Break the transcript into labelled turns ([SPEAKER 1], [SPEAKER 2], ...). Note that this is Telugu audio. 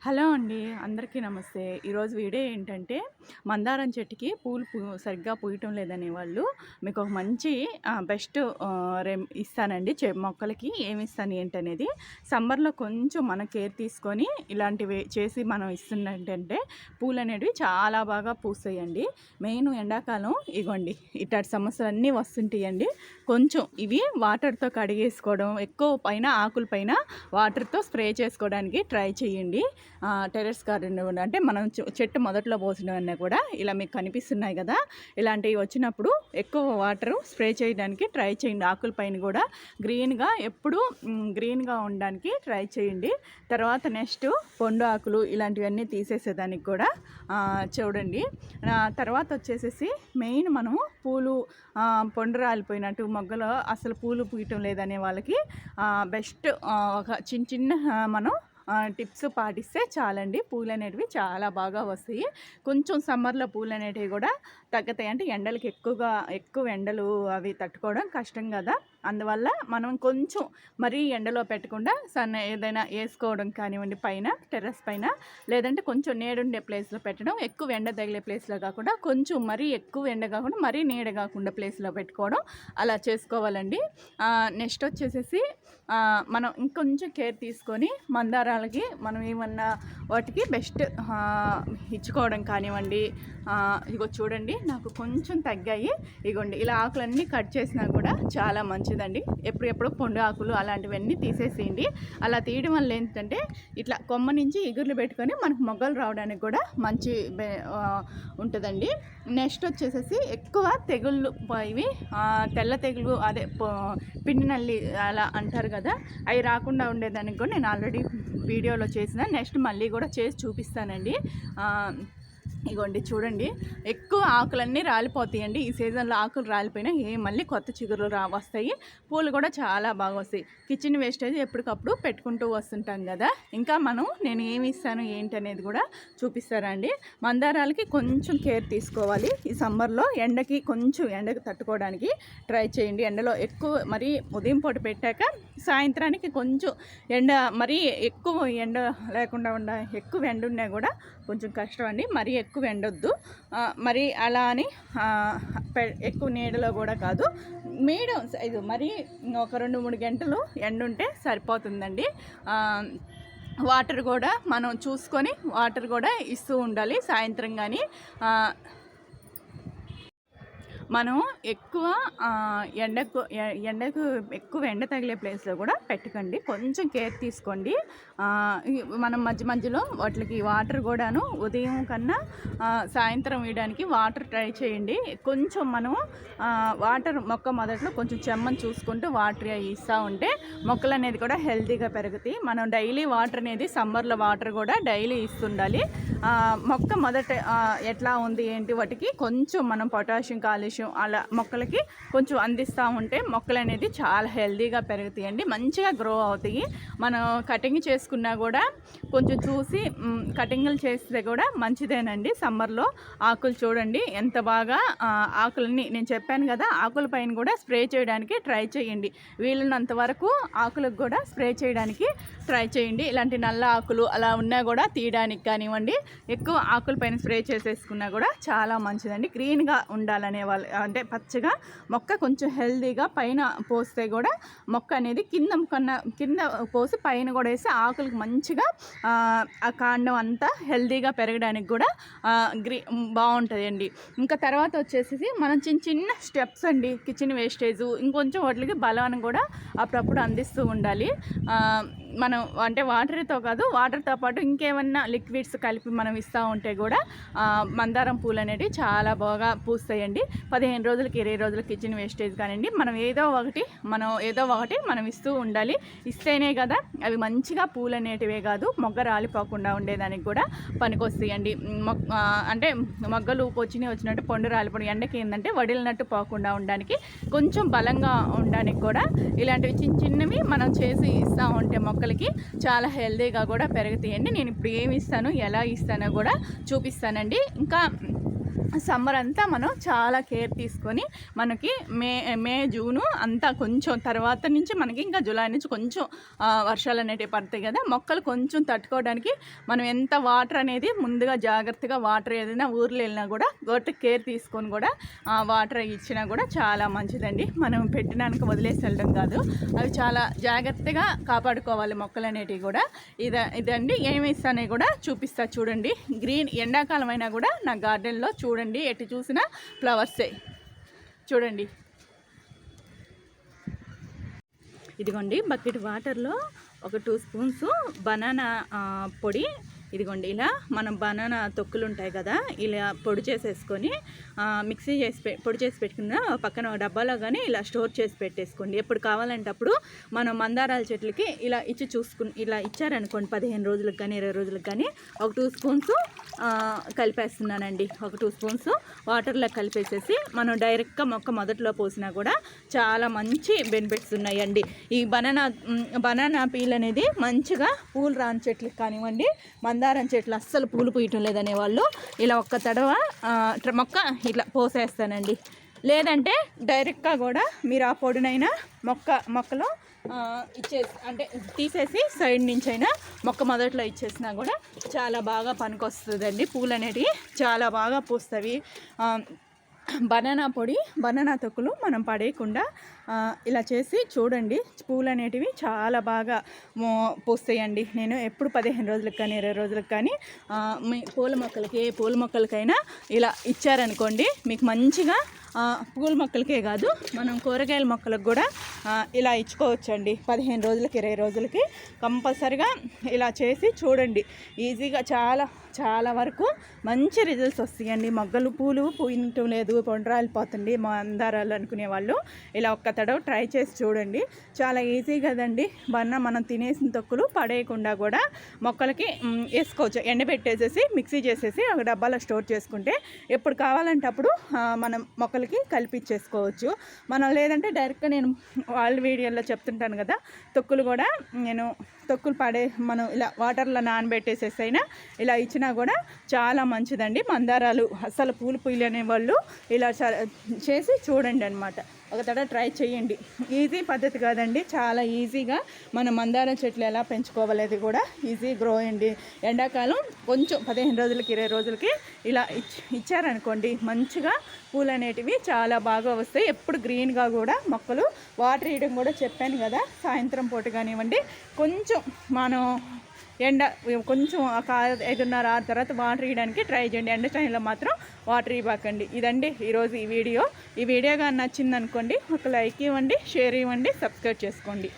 [SPEAKER 1] హలో అండి. అందరికీ నమస్తే. ఈరోజు వీడియో ఏంటంటే, మందారం చెట్టుకి పూలు సరిగ్గా పూయటం లేదనే వాళ్ళు మీకు ఒక మంచి బెస్ట్ ఇస్తానండి. మొక్కలకి ఏమిస్తాను ఏంటనేది. సమ్మర్‌లో కొంచెం మనం కేర్ తీసుకొని ఇలాంటివి చేసి మనం ఇస్తున్నట్టంటే పూలనేటివి చాలా బాగా పూస్తాయండి. మెయిన్ ఎండాకాలం ఇగోండి ఇట్లాంటి సమస్యలన్నీ వస్తుంటాయండి. కొంచెం ఇవి వాటర్‌తో కడిగేసుకోవడం, ఎక్కువ పైన ఆకుల పైన వాటర్‌తో స్ప్రే చేసుకోవడానికి ట్రై చేయండి. టెర్రస్ గార్డెన్ అంటే మనం చెట్టు మొదట్లో పోసినవన్నీ కూడా ఇలా మీకు కనిపిస్తున్నాయి కదా. ఇలాంటివి వచ్చినప్పుడు ఎక్కువ వాటర్ స్ప్రే చేయడానికి ట్రై చేయండి. ఆకుల పైన కూడా గ్రీన్గా ఎప్పుడు గ్రీన్గా ఉండడానికి ట్రై చేయండి. తర్వాత నెక్స్ట్ పొండు ఆకులు ఇలాంటివన్నీ తీసేసేదానికి కూడా చూడండి. తర్వాత వచ్చేసేసి మెయిన్ మనము పూలు పొండు రాలిపోయినట్టు మొగ్గలో అసలు పూలు పూయటం లేదనే వాళ్ళకి బెస్ట్ ఒక చిన్న చిన్న మనం టిప్స్ పాటిస్తే చాలండి. పూలు అనేటివి చాలా బాగా వస్తాయి. కొంచెం సమ్మర్లో పూలు అనేటివి కూడా తగ్గుతాయి. అంటే ఎండలకి ఎక్కువ ఎండలు అవి తట్టుకోవడం కష్టం కదా. అందువల్ల మనం కొంచెం మరీ ఎండలో పెట్టకుండా ఏదైనా వేసుకోవడం కానివ్వండి, పైన టెర్రస్ పైన, లేదంటే కొంచెం నీడుండే ప్లేస్లో పెట్టడం. ఎక్కువ ఎండ తగిలే ప్లేస్లో కాకుండా కొంచెం మరీ ఎక్కువ ఎండ కాకుండా మరీ నీడ కాకుండా ప్లేస్లో పెట్టుకోవడం అలా చేసుకోవాలండి. నెక్స్ట్ వచ్చేసేసి మనం ఇంకొంచెం కేర్ తీసుకొని మందారాలకి మనం ఏమన్నా వాటికి బెస్ట్ ఇచ్చుకోవడం కానివ్వండి. ఇగో చూడండి నాకు కొంచెం తగ్గాయి. ఇగోండి ఇలా ఆకులన్నీ కట్ చేసినా కూడా చాలా మంచిదండి. ఎప్పుడెప్పుడు పొండు ఆకులు అలాంటివన్నీ తీసేసేయండి. అలా తీయడం వల్ల ఏంటంటే ఇట్లా కొమ్మ నుంచి ఇగుర్లు పెట్టుకొని మనకు మొగ్గలు రావడానికి కూడా మంచి ఉంటుందండి. నెక్స్ట్ వచ్చేసేసి ఎక్కువ తెగుళ్ళు ఇవి తెల్ల తెగులు అదే పిండి నల్లి అలా అంటారు కదా, అవి రాకుండా ఉండేదానికి కూడా నేను ఆల్రెడీ వీడియోలో చేసిన. నెక్స్ట్ మళ్ళీ కూడా చేసి చూపిస్తానండి. ఇగోండి చూడండి ఎక్కువ ఆకులన్నీ రాలిపోతాయండి. ఈ సీజన్లో ఆకులు రాలిపోయినా మళ్ళీ కొత్త చిగురులు వస్తాయి. పూలు కూడా చాలా బాగా వస్తాయి. కిచెన్ వేస్టేజ్ ఎప్పటికప్పుడు పెట్టుకుంటూ వస్తుంటాం కదా. ఇంకా నేను ఏమి ఇస్తాను ఏంటి అనేది కూడా చూపిస్తారండి. మందారాలకి కొంచెం కేర్ తీసుకోవాలి. ఈ సమ్మర్లో ఎండకు తట్టుకోవడానికి ట్రై చేయండి. ఎండలో ఎక్కువ మరీ ఉదయం పూట పెట్టాక సాయంత్రానికి కొంచెం మరీ ఎక్కువ ఎండ లేకుండా ఎక్కువ ఎండ ఉన్నా కూడా కొంచెం కష్టం అండి. మరీ ఎక్కువ ఎండొద్దు, మరి అలా అని ఎక్కువ నీడలో కూడా కాదు, మీడియం సైజు. మరి ఒక 2-3 గంటలు ఎండ ఉంటే సరిపోతుందండి. వాటర్ కూడా మనం చూసుకొని వాటర్ కూడా ఇస్తూ ఉండాలి సాయంత్రం. కానీ మనం ఎక్కువ ఎండకు ఎక్కువ ఎండ తగిలే ప్లేస్లో కూడా పెట్టకండి. కొంచెం కేర్ తీసుకోండి. మనం మధ్యలో వాటికి వాటర్ కూడాను ఉదయం కన్నా సాయంత్రం వేయడానికి వాటర్ ట్రై చేయండి. కొంచెం మనం వాటర్ మొక్క మొదట్లో కొంచెం చెమ్మని చూసుకుంటూ వాటర్ ఇస్తూ ఉంటే మొక్కలు అనేది కూడా హెల్తీగా పెరుగుతాయి. మనం డైలీ వాటర్ అనేది సమ్మర్లో వాటర్ కూడా డైలీ ఇస్తుండాలి. మొక్క మొదట ఎట్లా ఉంది ఏంటి వాటికి కొంచెం మనం పొటాషియం, కాల్షియం అలా మొక్కలకి కొంచెం అందిస్తూ ఉంటే మొక్కలు అనేది చాలా హెల్తీగా పెరుగుతాయండి, మంచిగా గ్రో అవుతాయి. మనం కటింగ్ చేసుకున్నా కూడా కొంచెం చూసి కటింగ్లు చేస్తే కూడా మంచిదేనండి. సమ్మర్లో ఆకులు చూడండి ఎంత బాగా ఆకులని నేను చెప్పాను కదా, ఆకుల పైన కూడా స్ప్రే చేయడానికి ట్రై చేయండి. వీలున్నంత వరకు ఆకులకు కూడా స్ప్రే చేయడానికి ట్రై చేయండి. ఇలాంటి నల్ల ఆకులు అలా ఉన్నా కూడా తీయడానికి కానివ్వండి, ఎక్కువ ఆకుల పైన స్ప్రే చేసేసుకున్నా కూడా చాలా మంచిదండి. గ్రీన్గా ఉండాలనే వాళ్ళు అంటే పచ్చగా మొక్క కొంచెం హెల్తీగా పైన పోస్తే కూడా మొక్క అనేది కింద పోసి పైన కూడా వేసి ఆకులకు మంచిగా ఆ కాండం అంతా హెల్తీగా పెరగడానికి కూడా బాగుంటుంది అండి. ఇంకా తర్వాత వచ్చేసి మనం చిన్న స్టెప్స్ అండి. కిచెన్ వేస్టేజ్ ఇంకొంచెం వాటికి బలాన్ని కూడా అప్పుడప్పుడు అందిస్తూ ఉండాలి. మనం అంటే వాటర్తో కాదు, వాటర్తో పాటు ఇంకేమన్నా లిక్విడ్స్ కలిపి మనం ఇస్తూ ఉంటే కూడా మందారం పూలు అనేవి చాలా బాగా పూస్తాయండి. 15 రోజులకి 20 రోజులకి కిచెన్ వేస్టేజ్ కానివ్వండి, మనం ఏదో ఒకటి మనం ఇస్తూ ఉండాలి. ఇస్తేనే కదా అవి మంచిగా పూలు అనేటివే కాదు మొగ్గ రాలిపోకుండా ఉండేదానికి కూడా పనికొస్తాయండి. అంటే మొగ్గలు వచ్చినట్టు పొండు రాలిపోవడం, ఎండకి ఏంటంటే వడిలినట్టు పోకుండా ఉండడానికి కొంచెం బలంగా ఉండడానికి కూడా ఇలాంటివి చిన్నవి మనం చేసి ఇస్తూ ఉంటే మొక్కలకి చాలా హెల్తీగా కూడా పెరుగుతాయండి. నేను ఇప్పుడు ఏమి ఇస్తాను ఎలా ఇస్తానో కూడా చూపిస్తానండి. ఇంకా సమ్మర్ అంతా మనం చాలా కేర్ తీసుకొని మనకి మే జూను అంతా కొంచెం తర్వాత నుంచి మనకి ఇంకా జూలై నుంచి కొంచెం వర్షాలు అనేటివి పడతాయి కదా, మొక్కలు కొంచెం తట్టుకోవడానికి మనం ఎంత వాటర్ అనేది ముందుగా జాగ్రత్తగా వాటర్ ఏదైనా ఊర్లో వెళ్ళినా కూడా గొట్ట కేర్ తీసుకొని కూడా వాటర్ ఇచ్చినా కూడా చాలా మంచిదండి. మనం పెట్టినానికి వదిలేసి వెళ్ళడం కాదు, అవి చాలా జాగ్రత్తగా కాపాడుకోవాలి మొక్కలు అనేటివి కూడా. ఇదండి ఏమి ఇస్తానే కూడా చూపిస్తా చూడండి. గ్రీన్ ఎండాకాలం అయినా కూడా నా గార్డెన్లో చూడండి, ఎటు చూసినా ఫ్లవర్సే చూడండి. ఇదిగోండి బకెట్ వాటర్లో ఒక 2 స్పూన్స్ బనానా పొడి, ఇదిగోండి ఇలా మనం బనానా తొక్కులు ఉంటాయి కదా, ఇలా పొడి చేసేసుకొని మిక్సీ చేసి పొడి చేసి పెట్టుకున్న పక్కన ఒక డబ్బాలో కానీ ఇలా స్టోర్ చేసి పెట్టేసుకోండి. ఎప్పుడు కావాలంటే అప్పుడు మనం మందారాల చెట్లకి ఇలా ఇలా ఇచ్చారనుకోండి 15 రోజులకు కానీ 20 రోజులకు కానీ ఒక 2 స్పూన్స్ కలిపేస్తున్నానండి. ఒక 2 స్పూన్స్ వాటర్లో కలిపేసేసి మనం డైరెక్ట్గా మొక్క మొదట్లో పోసినా కూడా చాలా మంచి బెనిఫిట్స్ ఉన్నాయండి. ఈ బనానా పీల్ అనేది మంచిగా పూలు రాని చెట్లకి కానివ్వండి, మందారం చెట్లు అస్సలు పూలు పూయటం లేదనే వాళ్ళు ఇలా ఒక్క తడవ మొక్క ఇట్లా పోసేస్తానండి. లేదంటే డైరెక్ట్గా కూడా మీరు ఆ పొడినైనా మొక్కలో అంటే తీసేసి సైడ్ నుంచి అయినా మొక్క మొదట్లో ఇచ్చేసినా కూడా చాలా బాగా పనికొస్తుందండి. పూలు అనేటివి చాలా బాగా పూస్తవి. బనానా పొడి, బనానా తొక్కులు మనం పడేయకుండా ఇలా చేసి చూడండి, పూలు అనేటివి చాలా బాగా పూస్తాయండి. నేను ఎప్పుడు 15 రోజులకు కానీ 20 రోజులకు కానీ మీ ఏ పూల మొక్కలకైనా ఇలా ఇచ్చారనుకోండి, మీకు మంచిగా పూల మొక్కలకే కాదు మనం కూరగాయల మొక్కలకు కూడా ఇలా ఇచ్చుకోవచ్చండి. 15 రోజులకి 20 రోజులకి కంపల్సరిగా ఇలా చేసి చూడండి. ఈజీగా చాలా వరకు మంచి రిజల్ట్స్ వస్తాయండి. మొగ్గలు పూలు పూయటం లేదు, పొండ్రాలిపోతుంది మందారాలు అనుకునే వాళ్ళు ఇలా ఒక్క తడవ ట్రై చేసి చూడండి. చాలా ఈజీ కదండి. మనం తినేసిన తొక్కులు పడేయకుండా కూడా మొక్కలకి వేసుకోవచ్చు. ఎండబెట్టేసేసి మిక్సీ చేసేసి ఒక డబ్బాలో స్టోర్ చేసుకుంటే ఎప్పుడు కావాలంటే అప్పుడు మనం మొక్కలకి కలిపిచ్చేసుకోవచ్చు. మనం లేదంటే డైరెక్ట్గా నేను వాళ్ళ వీడియోలో చెప్తుంటాను కదా, తొక్కులు కూడా నేను మనం ఇలా వాటర్లో నానబెట్టేసేసి అయినా ఇలా ఇచ్చినా కూడా చాలా మంచిదండి. మందారాలు అసలు పూలు పూయలేని వాళ్ళు ఇలా చేసి చూడండి అనమాట. ఒక తడ ట్రై చేయండి. ఈజీ పద్ధతి కాదండి, చాలా ఈజీగా మన మందారం చెట్లు ఎలా పెంచుకోవాలి కూడా ఈజీ గ్రో అండి. ఎండాకాలం కొంచెం 15 రోజులకి 20 రోజులకి ఇలా ఇచ్చారనుకోండి, మంచిగా పూలు అనేటివి చాలా బాగా వస్తాయి. ఎప్పుడు గ్రీన్గా కూడా మొక్కలు వాటర్ వేయడం కూడా చెప్పాను కదా, సాయంత్రం పూట కానివ్వండి వీడియో మనం కొంచెం 5:30-6 తర్వాత వాటర్ వేయడానికి ట్రై చేయండి. ఎండ టైంలో మాత్రం వాటర్ ఇవ్వకండి. ఇదండి ఈరోజు ఈ వీడియో కానీ నచ్చిందనుకోండి ఒక లైక్ ఇవ్వండి, షేర్ ఇవ్వండి, సబ్స్క్రైబ్ చేసుకోండి.